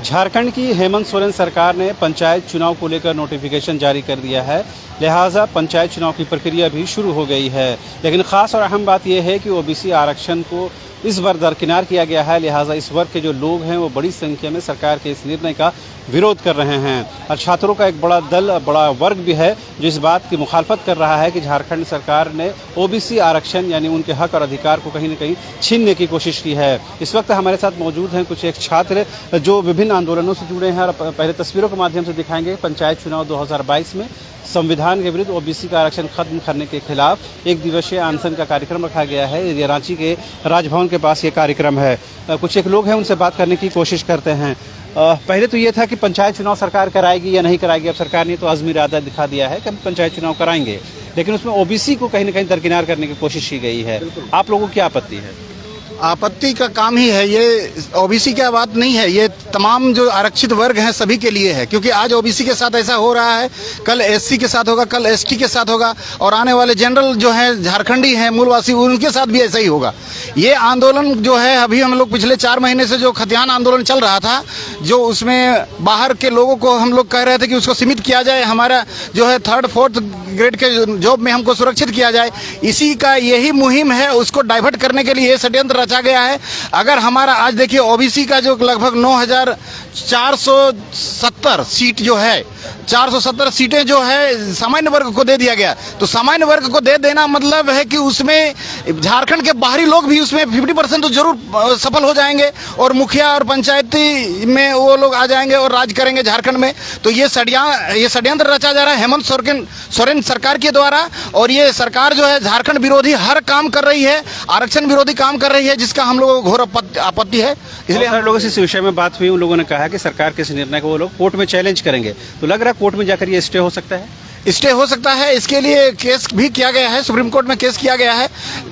झारखंड की हेमंत सोरेन सरकार ने पंचायत चुनाव को लेकर नोटिफिकेशन जारी कर दिया है, लिहाजा पंचायत चुनाव की प्रक्रिया भी शुरू हो गई है। लेकिन ख़ास और अहम बात यह है कि ओबीसी आरक्षण को इस बार दरकिनार किया गया है, लिहाजा इस वर्ग के जो लोग हैं वो बड़ी संख्या में सरकार के इस निर्णय का विरोध कर रहे हैं। और छात्रों का एक बड़ा दल, बड़ा वर्ग भी है जो इस बात की मुखालफत कर रहा है कि झारखंड सरकार ने ओबीसी आरक्षण यानी उनके हक और अधिकार को कहीं न कहीं छीनने की कोशिश की है। इस वक्त हमारे साथ मौजूद हैं कुछ एक छात्र जो विभिन्न आंदोलनों से जुड़े हैं और पहले तस्वीरों के माध्यम से दिखाएंगे। पंचायत चुनाव 2022 में संविधान के विरुद्ध ओबीसी का आरक्षण खत्म करने के खिलाफ एक दिवसीय अनशन का कार्यक्रम रखा गया है। ये रांची के राजभवन के पास ये कार्यक्रम है। कुछ एक लोग हैं, उनसे बात करने की कोशिश करते हैं। पहले तो ये था कि पंचायत चुनाव सरकार कराएगी या नहीं कराएगी। अब सरकार ने तो अज़्म इरादा दिखा दिया है कि हम पंचायत चुनाव कराएंगे, लेकिन उसमें ओबीसी को कहीं न कहीं दरकिनार करने की कोशिश की गई है। आप लोगों की क्या आपत्ति है? आपत्ति का काम ही है, ये ओबीसी की बात नहीं है, ये तमाम जो आरक्षित वर्ग हैं सभी के लिए है। क्योंकि आज ओबीसी के साथ ऐसा हो रहा है, कल एससी के साथ होगा, कल एसटी के साथ होगा और आने वाले जनरल जो है झारखंडी हैं मूलवासी, उनके साथ भी ऐसा ही होगा। ये आंदोलन जो है अभी हम लोग पिछले 4 महीने से जो खतियान आंदोलन चल रहा था, जो उसमें बाहर के लोगों को हम लोग कह रहे थे कि उसको सीमित किया जाए, हमारा जो है 3rd 4th ग्रेड के जॉब में हमको सुरक्षित किया जाए, इसी का यही मुहिम है। उसको डाइवर्ट करने के लिए ये षड्यंत्र रचा गया है। अगर हमारा आज देखिए ओबीसी का जो लगभग 9470 सीट जो है, 470 सीटें जो है सामान्य वर्ग को दे दिया गया। तो सामान्य वर्ग को दे देना मतलब है कि उसमें झारखंड के बाहरी लोग भी उसमें 50% तो जरूर सफल हो जाएंगे और मुखिया और पंचायती में वो लोग आ जाएंगे और राज करेंगे झारखंड में। तो ये षड्यंत्र रचा जा रहा है हेमंत सोरेन सरकार के द्वारा। और ये सरकार जो है झारखंड विरोधी हर काम कर रही है, आरक्षण विरोधी काम कर रही है, जिसका हम लोगों को घोर आपत्ति है। इसलिए हर लोगों से इस विषय में बात हुई, उन लोगों ने कहा कि सरकार के इस निर्णय को वो लोग कोर्ट में चैलेंज करेंगे। तो लग रहा है कोर्ट में जाकर ये स्टे हो सकता है? स्टे हो सकता है, इसके लिए केस भी किया गया है, सुप्रीम कोर्ट में केस किया गया है।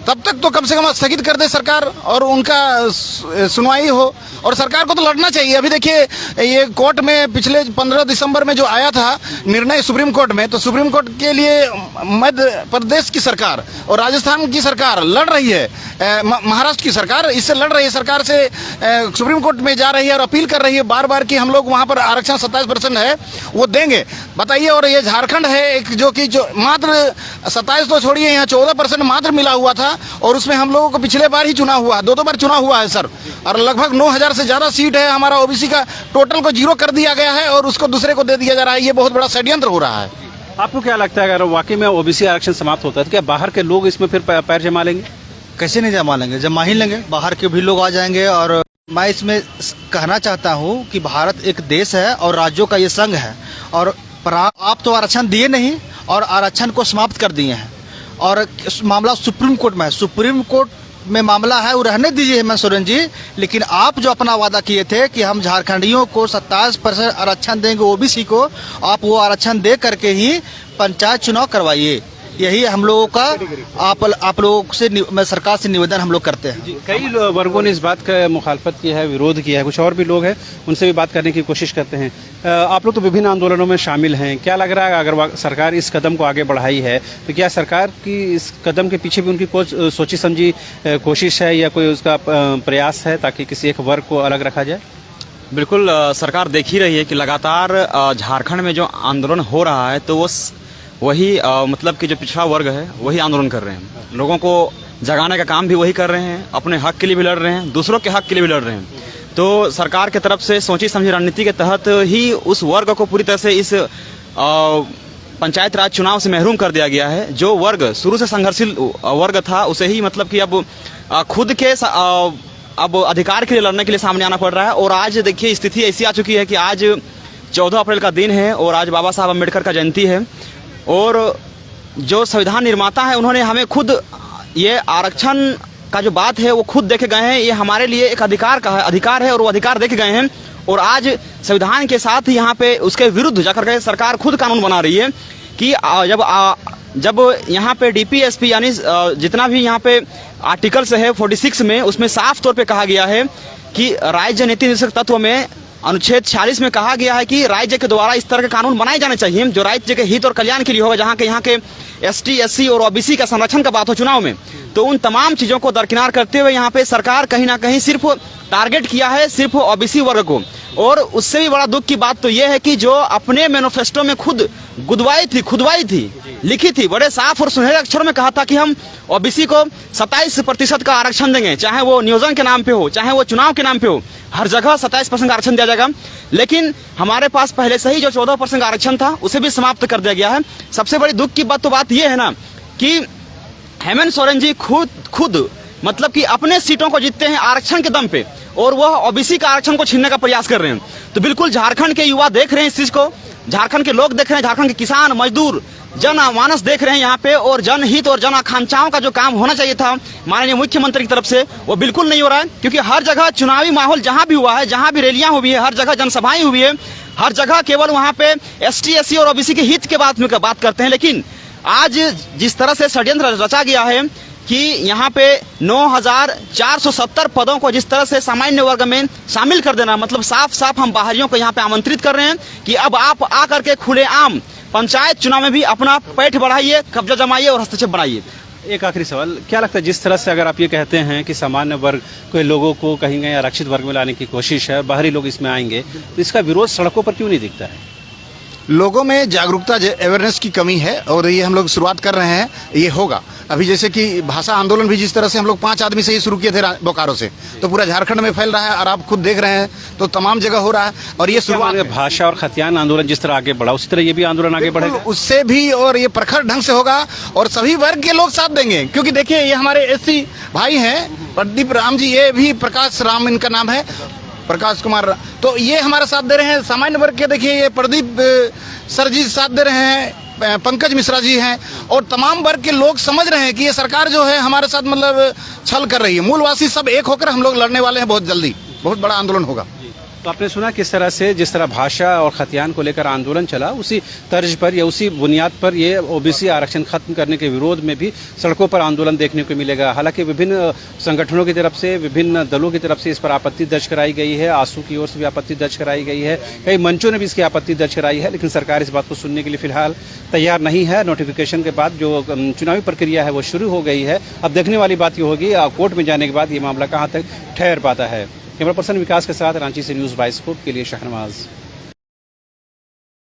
तब तक तो कम से कम स्थगित कर दे सरकार और उनका सुनवाई हो। और सरकार को तो लड़ना चाहिए। अभी देखिए ये कोर्ट में पिछले 15 दिसंबर में जो आया था निर्णय सुप्रीम कोर्ट में, तो सुप्रीम कोर्ट के लिए मध्य प्रदेश की सरकार और राजस्थान की सरकार लड़ रही है, महाराष्ट्र की सरकार इससे लड़ रही है, सरकार से सुप्रीम कोर्ट में जा रही है और अपील कर रही है बार बार कि हम लोग वहाँ पर आरक्षण 27% है वो देंगे, बताइए। और ये झारखंड है एक जो मात्र 27 तो छोड़िए, यहाँ 14% मात्र मिला हुआ था और उसमें हम लोगों को पिछले बार ही चुनाव हुआ, 2 बार चुनाव हुआ है सर। और लगभग 9000 से ज्यादा सीट है हमारा ओबीसी का, टोटल को 0 कर दिया गया है और उसको दूसरे को दे दिया जा रहा है। ये बहुत बड़ा षड्यंत्र हो रहा है। आपको क्या लगता है अगर वाकई में ओबीसी आरक्षण समाप्त होता है तो क्या बाहर के लोग इसमें फिर पैर जमा लेंगे? कैसे नहीं जमा लेंगे, जमा ही लेंगे। बाहर के भी लोग आ जाएंगे। और मैं इसमें कहना चाहता हूँ कि भारत एक देश है और राज्यों का ये संघ है। और आप तो आरक्षण दिए नहीं और आरक्षण को समाप्त कर दिए हैं और मामला सुप्रीम कोर्ट में है। सुप्रीम कोर्ट में मामला है, वो रहने दीजिए हेमंत सोरेन जी। लेकिन आप जो अपना वादा किए थे कि हम झारखंडियों को 27% आरक्षण देंगे ओबीसी को, आप वो आरक्षण दे करके ही पंचायत चुनाव करवाइए। यही हम लोगों का आप लोगों से सरकार से निवेदन हम लोग करते हैं। कई वर्गों ने इस बात का मुखालफत की है, विरोध किया है। कुछ और भी लोग हैं, उनसे भी बात करने की कोशिश करते हैं। आप लोग तो विभिन्न आंदोलनों में शामिल हैं, क्या लग रहा है अगर सरकार इस कदम को आगे बढ़ाई है तो क्या सरकार की इस कदम के पीछे भी उनकी कोई सोची समझी कोशिश है या कोई उसका प्रयास है ताकि किसी एक वर्ग को अलग रखा जाए? बिल्कुल, सरकार देख ही रही है कि लगातार झारखंड में जो आंदोलन हो रहा है तो वो वही मतलब कि जो पिछड़ा वर्ग है वही आंदोलन कर रहे हैं। लोगों को जगाने का काम भी वही कर रहे हैं, अपने हक के लिए भी लड़ रहे हैं, दूसरों के हक के लिए भी लड़ रहे हैं। तो सरकार की तरफ से सोची समझी रणनीति के तहत ही उस वर्ग को पूरी तरह से इस पंचायत राज चुनाव से महरूम कर दिया गया है। जो वर्ग शुरू से संघर्षशील वर्ग था उसे ही मतलब कि अब खुद के अब अधिकार के लिए लड़ने के लिए सामने आना पड़ रहा है। और आज देखिए स्थिति ऐसी आ चुकी है कि आज 14 अप्रैल का दिन है और आज बाबा साहब अम्बेडकर का जयंती है। और जो संविधान निर्माता है उन्होंने हमें खुद ये आरक्षण का जो बात है वो खुद देखे गए हैं। ये हमारे लिए एक अधिकार है और वो अधिकार देखे गए हैं। और आज संविधान के साथ यहाँ पे उसके विरुद्ध जाकर के सरकार खुद कानून बना रही है कि जब यहाँ पे डीपीएसपी यानी जितना भी यहाँ पे आर्टिकल्स है 46 में, उसमें साफ तौर पे कहा गया है कि राज्य नीति निर्देशक तत्व में अनुच्छेद 46 में कहा गया है कि राज्य के द्वारा इस तरह के कानून बनाए जाने चाहिए जो राज्य के हित और कल्याण के लिए होगा, जहाँ के यहाँ के एसटी, एससी और ओबीसी का संरक्षण का बात हो चुनाव में। तो उन तमाम चीज़ों को दरकिनार करते हुए यहाँ पे सरकार कहीं ना कहीं सिर्फ टारगेट किया है सिर्फ ओबीसी वर्ग को। और उससे भी बड़ा दुख की बात तो यह है कि जो अपने मैनिफेस्टो में खुद खुदवाई थी लिखी थी, बड़े साफ और सुनहरे अक्षरों में कहा था कि हम ओबीसी को 27% का आरक्षण देंगे, चाहे वो नियोजन के नाम पे हो, चाहे वो चुनाव के नाम पे हो, हर जगह 27% का आरक्षण दिया जाएगा। लेकिन हमारे पास पहले से ही जो 14% का आरक्षण था उसे भी समाप्त कर दिया गया है। सबसे बड़ी दुख की बात यह है ना कि हेमंत सोरेन जी खुद मतलब कि अपने सीटों को जीतते हैं आरक्षण के दम पे, और वह ओबीसी का आरक्षण को छीनने का प्रयास कर रहे हैं। तो बिल्कुल झारखंड के युवा देख रहे हैं इस चीज को, झारखंड के लोग देख रहे हैं, झारखंड के किसान मजदूर जनमानस देख रहे हैं यहाँ पे, और जनहित और जन आकांक्षाओं का जो काम होना चाहिए था माननीय मुख्यमंत्री की तरफ से वो बिल्कुल नहीं हो रहा है। क्योंकि हर जगह चुनावी माहौल जहां भी हुआ है, जहां भी रैलियां हुई है, हर जगह जनसभाएं हुई है, हर जगह केवल वहां पे एसटी एससी और ओबीसी के हित के बात करते हैं। लेकिन आज जिस तरह से षड्यंत्र रचा गया है कि यहाँ पे 9,470 पदों को जिस तरह से सामान्य वर्ग में शामिल कर देना, मतलब साफ साफ हम बाहरियों को यहाँ पे आमंत्रित कर रहे हैं कि अब आप आकर के खुलेआम पंचायत चुनाव में भी अपना पैठ बढ़ाइए, कब्जा जमाइए और हस्तक्षेप बनाइए। एक आखिरी सवाल, क्या लगता है जिस तरह से अगर आप ये कहते हैं कि सामान्य वर्ग के लोगों को कहीं कहीं आरक्षित वर्ग में लाने की कोशिश है, बाहरी लोग इसमें आएंगे, तो इसका विरोध सड़कों पर क्यों नहीं दिखता है? लोगों में जागरूकता अवेयरनेस की कमी है, और ये हम लोग शुरुआत कर रहे हैं, ये होगा। अभी जैसे कि भाषा आंदोलन भी जिस तरह से हम लोग 5 आदमी से ही शुरू किए थे बोकारो से, तो पूरा झारखंड में फैल रहा है, और आप खुद देख रहे हैं तो तमाम जगह हो रहा है। और ये शुरुआत भाषा और खतियान आंदोलन जिस तरह आगे बढ़ा उसी तरह ये भी आंदोलन आगे बढ़ेगा, उससे भी, और ये प्रखर ढंग से होगा और सभी वर्ग के लोग साथ देंगे। क्योंकि देखिए ये हमारे एससी भाई हैं, प्रदीप राम जी, ये भी प्रकाश राम इनका नाम है, प्रकाश कुमार, तो ये हमारा साथ दे रहे हैं। सामान्य वर्ग के देखिए ये प्रदीप सर जी साथ दे रहे हैं, पंकज मिश्रा जी हैं, और तमाम वर्ग के लोग समझ रहे हैं कि ये सरकार जो है हमारे साथ मतलब छल कर रही है। मूलवासी सब एक होकर हम लोग लड़ने वाले हैं, बहुत जल्दी बहुत बड़ा आंदोलन होगा। तो आपने सुना किस तरह से जिस तरह भाषा और खतियान को लेकर आंदोलन चला, उसी तर्ज पर या उसी बुनियाद पर ये ओबीसी आरक्षण खत्म करने के विरोध में भी सड़कों पर आंदोलन देखने को मिलेगा। हालांकि विभिन्न संगठनों की तरफ से, विभिन्न दलों की तरफ से इस पर आपत्ति दर्ज कराई गई है, आसू की ओर से भी आपत्ति दर्ज कराई गई है, कई मंचों ने भी इसकी आपत्ति दर्ज कराई है, लेकिन सरकार इस बात को सुनने के लिए फिलहाल तैयार नहीं है। नोटिफिकेशन के बाद जो चुनावी प्रक्रिया है वो शुरू हो गई है। अब देखने वाली बात ये होगी कोर्ट में जाने के बाद ये मामला कहाँ तक ठहर पाता है। कैमरा पर्सन विकास के साथ रांची से न्यूज़ बाइस्कोप के लिए शहनवाज।